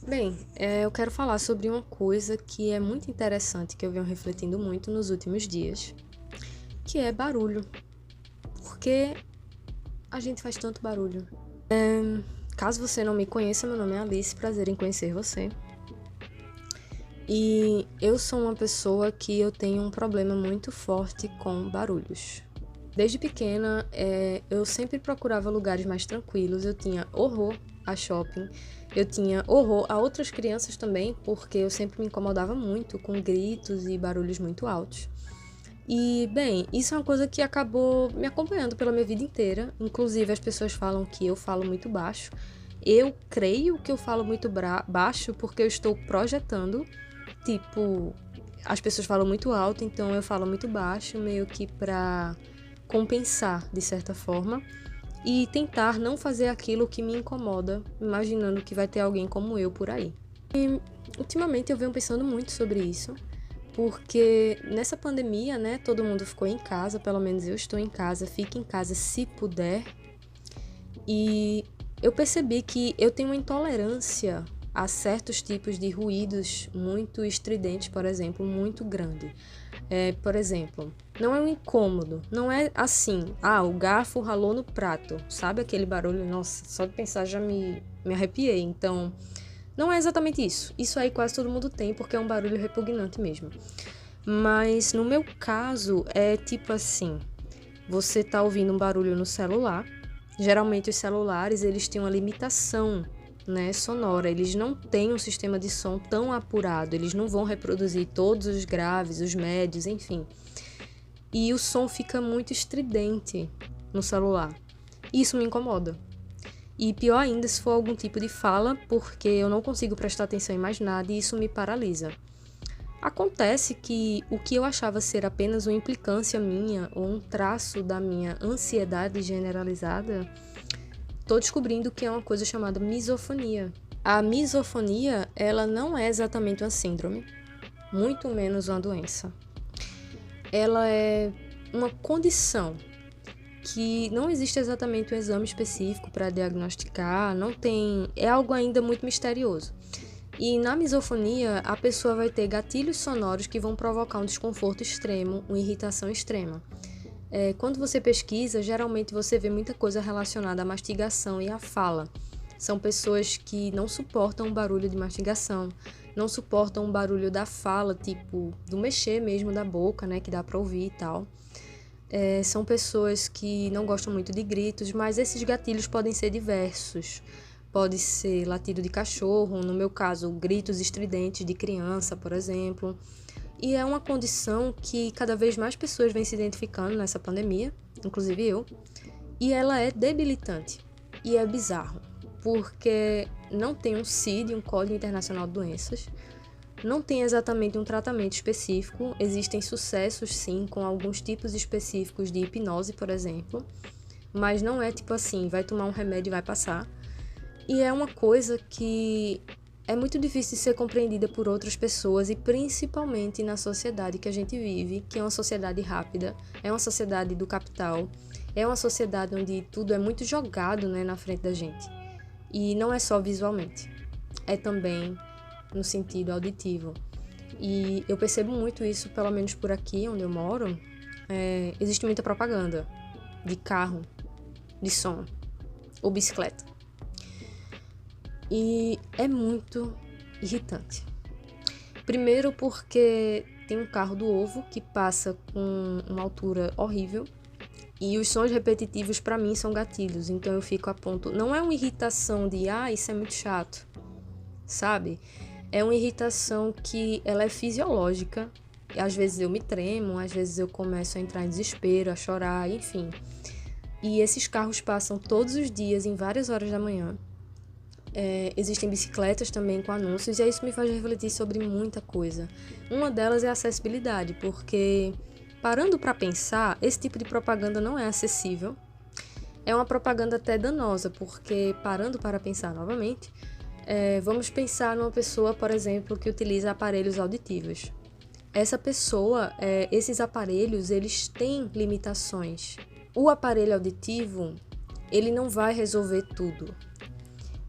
Bem, eu quero falar sobre uma coisa que é muito interessante, que eu venho refletindo muito nos últimos dias, que é barulho. Por que a gente faz tanto barulho? Caso você não me conheça, meu nome é Alice, prazer em conhecer você. E eu sou uma pessoa que eu tenho um problema muito forte com barulhos. Desde pequena, eu sempre procurava lugares mais tranquilos, eu tinha horror a shopping, eu tinha horror a outras crianças também, porque eu sempre me incomodava muito com gritos e barulhos muito altos. E, bem, isso é uma coisa que acabou me acompanhando pela minha vida inteira. Inclusive, as pessoas falam que eu falo muito baixo. Eu creio que eu falo muito baixo porque eu estou projetando. Tipo, as pessoas falam muito alto, então eu falo muito baixo, meio que pra compensar, de certa forma. E tentar não fazer aquilo que me incomoda, imaginando que vai ter alguém como eu por aí. E, ultimamente eu venho pensando muito sobre isso. Porque nessa pandemia, né, todo mundo ficou em casa, pelo menos eu estou em casa, fique em casa se puder. E eu percebi que eu tenho uma intolerância a certos tipos de ruídos muito estridentes, por exemplo, muito grande. Por exemplo, não é um incômodo, não é assim, o garfo ralou no prato, sabe aquele barulho? Nossa, só de pensar já me arrepiei. Então, não é exatamente isso. Isso aí quase todo mundo tem, porque é um barulho repugnante mesmo. Mas no meu caso, é tipo assim: você tá ouvindo um barulho no celular. Geralmente os celulares, eles têm uma limitação, né, sonora. Eles não têm um sistema de som tão apurado. Eles não vão reproduzir todos os graves, os médios, enfim. E o som fica muito estridente no celular. Isso me incomoda. E pior ainda se for algum tipo de fala, porque eu não consigo prestar atenção em mais nada e isso me paralisa. Acontece que o que eu achava ser apenas uma implicância minha ou um traço da minha ansiedade generalizada, tô descobrindo que é uma coisa chamada misofonia. A misofonia, ela não é exatamente uma síndrome, muito menos uma doença. Ela é uma condição que não existe exatamente um exame específico para diagnosticar, não tem, é algo ainda muito misterioso. E na misofonia, a pessoa vai ter gatilhos sonoros que vão provocar um desconforto extremo, uma irritação extrema. Quando você pesquisa, geralmente você vê muita coisa relacionada à mastigação e à fala. São pessoas que não suportam o barulho de mastigação, não suportam o barulho da fala, tipo, do mexer mesmo da boca, né, que dá para ouvir e tal. São pessoas que não gostam muito de gritos, mas esses gatilhos podem ser diversos. Pode ser latido de cachorro, no meu caso, gritos estridentes de criança, por exemplo. E é uma condição que cada vez mais pessoas vêm se identificando nessa pandemia, inclusive eu. E ela é debilitante. E é bizarro, porque não tem um CID, um Código Internacional de Doenças, não tem exatamente um tratamento específico, existem sucessos sim com alguns tipos específicos de hipnose, por exemplo, mas não é tipo assim, vai tomar um remédio e vai passar. E é uma coisa que é muito difícil de ser compreendida por outras pessoas e principalmente na sociedade que a gente vive, que é uma sociedade rápida, é uma sociedade do capital, é uma sociedade onde tudo é muito jogado, né, na frente da gente. E não é só visualmente, é também no sentido auditivo. E eu percebo muito isso, pelo menos por aqui onde eu moro, existe muita propaganda de carro, de som ou bicicleta. E é muito irritante. Primeiro porque tem um carro do ovo que passa com uma altura horrível e os sons repetitivos para mim são gatilhos, então eu fico a ponto. Não é uma irritação de isso é muito chato, sabe? É uma irritação que ela é fisiológica. E às vezes eu me tremo, às vezes eu começo a entrar em desespero, a chorar, enfim. E esses carros passam todos os dias em várias horas da manhã. Existem bicicletas também com anúncios, e isso me faz refletir sobre muita coisa. Uma delas é a acessibilidade, porque parando para pensar, esse tipo de propaganda não é acessível. É uma propaganda até danosa, porque parando para pensar novamente, vamos pensar numa pessoa, por exemplo, que utiliza aparelhos auditivos. Essa pessoa, esses aparelhos, eles têm limitações. O aparelho auditivo, ele não vai resolver tudo.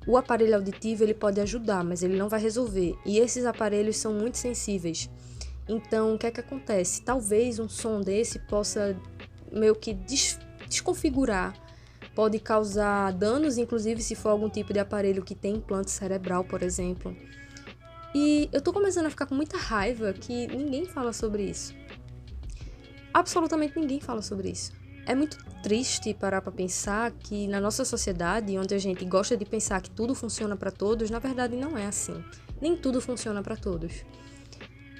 o aparelho auditivo ele pode ajudar, mas ele não vai resolver. E esses aparelhos são muito sensíveis. Então, o que é que acontece? Talvez um som desse possa meio que desconfigurar, pode causar danos, inclusive se for algum tipo de aparelho que tem implante cerebral, por exemplo. E eu tô começando a ficar com muita raiva que ninguém fala sobre isso. Absolutamente ninguém fala sobre isso. É muito triste parar pra pensar que na nossa sociedade, onde a gente gosta de pensar que tudo funciona pra todos, na verdade não é assim. Nem tudo funciona pra todos.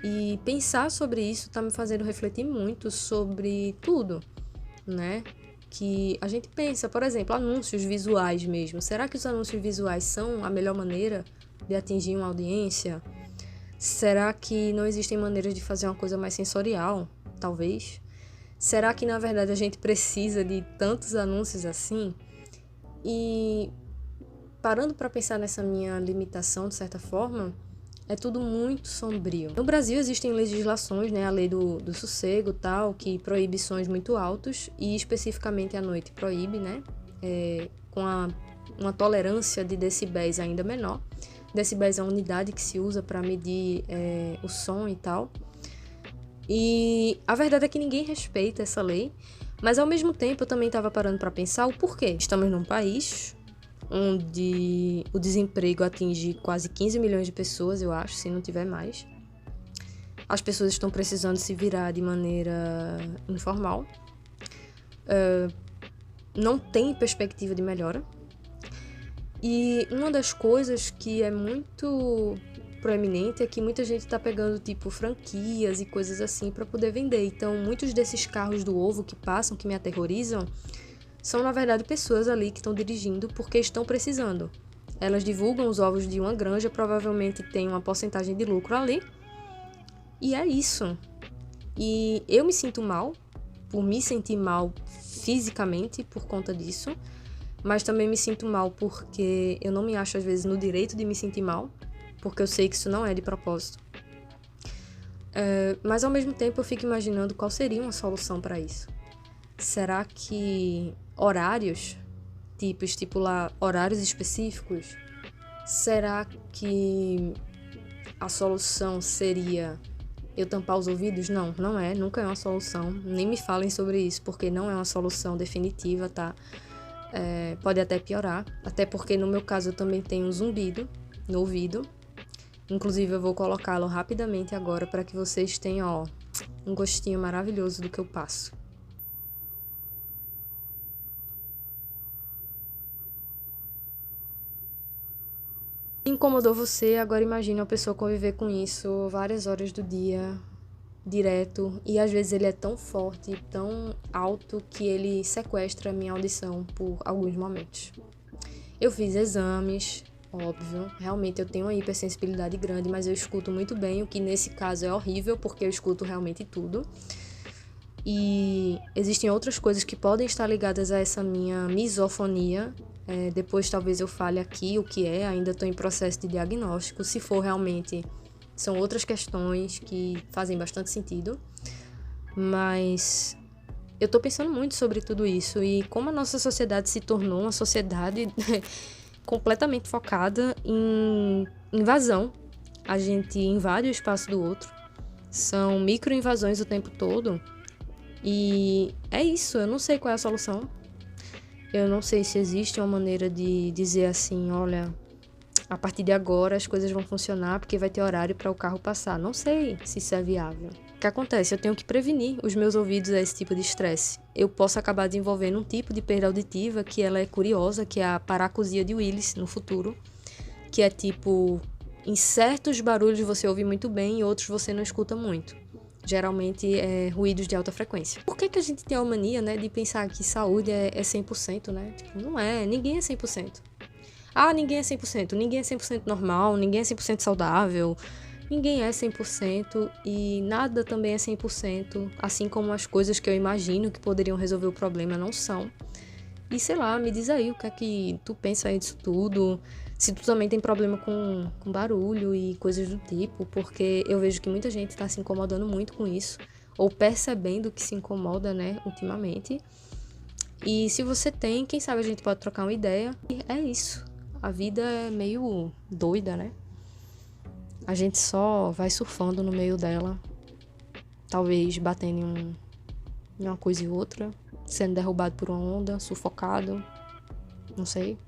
E pensar sobre isso tá me fazendo refletir muito sobre tudo, né? Que a gente pensa, por exemplo, anúncios visuais mesmo. Será que os anúncios visuais são a melhor maneira de atingir uma audiência? Será que não existem maneiras de fazer uma coisa mais sensorial? Talvez. Será que, na verdade, a gente precisa de tantos anúncios assim? E parando para pensar nessa minha limitação, de certa forma, é tudo muito sombrio. No Brasil existem legislações, né? A lei do sossego e tal, que proíbe sons muito altos e especificamente à noite proíbe, né? Com uma tolerância de decibéis ainda menor. Decibéis é a unidade que se usa para medir o som e tal. E a verdade é que ninguém respeita essa lei, mas ao mesmo tempo eu também estava parando para pensar o porquê. Estamos num país onde o desemprego atinge quase 15 milhões de pessoas, eu acho, se não tiver mais. As pessoas estão precisando se virar de maneira informal. Não tem perspectiva de melhora. E uma das coisas que é muito proeminente é que muita gente tá pegando, tipo, franquias e coisas assim para poder vender. Então, muitos desses carros do ovo que passam, que me aterrorizam, são, na verdade, pessoas ali que estão dirigindo porque estão precisando. Elas divulgam os ovos de uma granja, provavelmente tem uma porcentagem de lucro ali. E é isso. E eu me sinto mal, por me sentir mal fisicamente por conta disso, mas também me sinto mal porque eu não me acho, às vezes, no direito de me sentir mal, porque eu sei que isso não é de propósito. Mas, ao mesmo tempo, eu fico imaginando qual seria uma solução para isso. Será que horários, tipo, estipular horários específicos? Será que a solução seria eu tampar os ouvidos? Não, não é, nunca é uma solução. Nem me falem sobre isso, porque não é uma solução definitiva, tá? Pode até piorar, até porque no meu caso eu também tenho um zumbido no ouvido. Inclusive eu vou colocá-lo rapidamente agora para que vocês tenham, um gostinho maravilhoso do que eu passo. Incomodou você, agora imagine uma pessoa conviver com isso várias horas do dia, direto, e às vezes ele é tão forte, tão alto, que ele sequestra a minha audição por alguns momentos. Eu fiz exames, óbvio, realmente eu tenho uma hipersensibilidade grande, mas eu escuto muito bem, o que nesse caso é horrível, porque eu escuto realmente tudo. E existem outras coisas que podem estar ligadas a essa minha misofonia. Depois talvez eu fale aqui o que é, ainda estou em processo de diagnóstico, se for realmente... São outras questões que fazem bastante sentido, mas eu tô pensando muito sobre tudo isso e como a nossa sociedade se tornou uma sociedade completamente focada em invasão. A gente invade o espaço do outro, são micro-invasões o tempo todo e é isso, eu não sei qual é a solução. Eu não sei se existe uma maneira de dizer assim, olha... A partir de agora as coisas vão funcionar porque vai ter horário para o carro passar. Não sei se isso é viável. O que acontece? Eu tenho que prevenir os meus ouvidos a esse tipo de estresse. Eu posso acabar desenvolvendo um tipo de perda auditiva que ela é curiosa, que é a paracusia de Willis no futuro. Que é tipo, em certos barulhos você ouve muito bem e outros você não escuta muito. Geralmente é ruídos de alta frequência. Por que a gente tem a mania, né, de pensar que saúde é 100%, né? Tipo, não é, ninguém é 100%. Ninguém é 100%, ninguém é 100% normal, ninguém é 100% saudável, ninguém é 100% e nada também é 100%, assim como as coisas que eu imagino que poderiam resolver o problema não são. E sei lá, me diz aí o que é que tu pensa aí disso tudo, se tu também tem problema com barulho e coisas do tipo, porque eu vejo que muita gente tá se incomodando muito com isso, ou percebendo que se incomoda, né, ultimamente. E se você tem, quem sabe a gente pode trocar uma ideia. E é isso. A vida é meio doida, né? A gente só vai surfando no meio dela, talvez batendo em uma coisa e outra, sendo derrubado por uma onda, sufocado, não sei.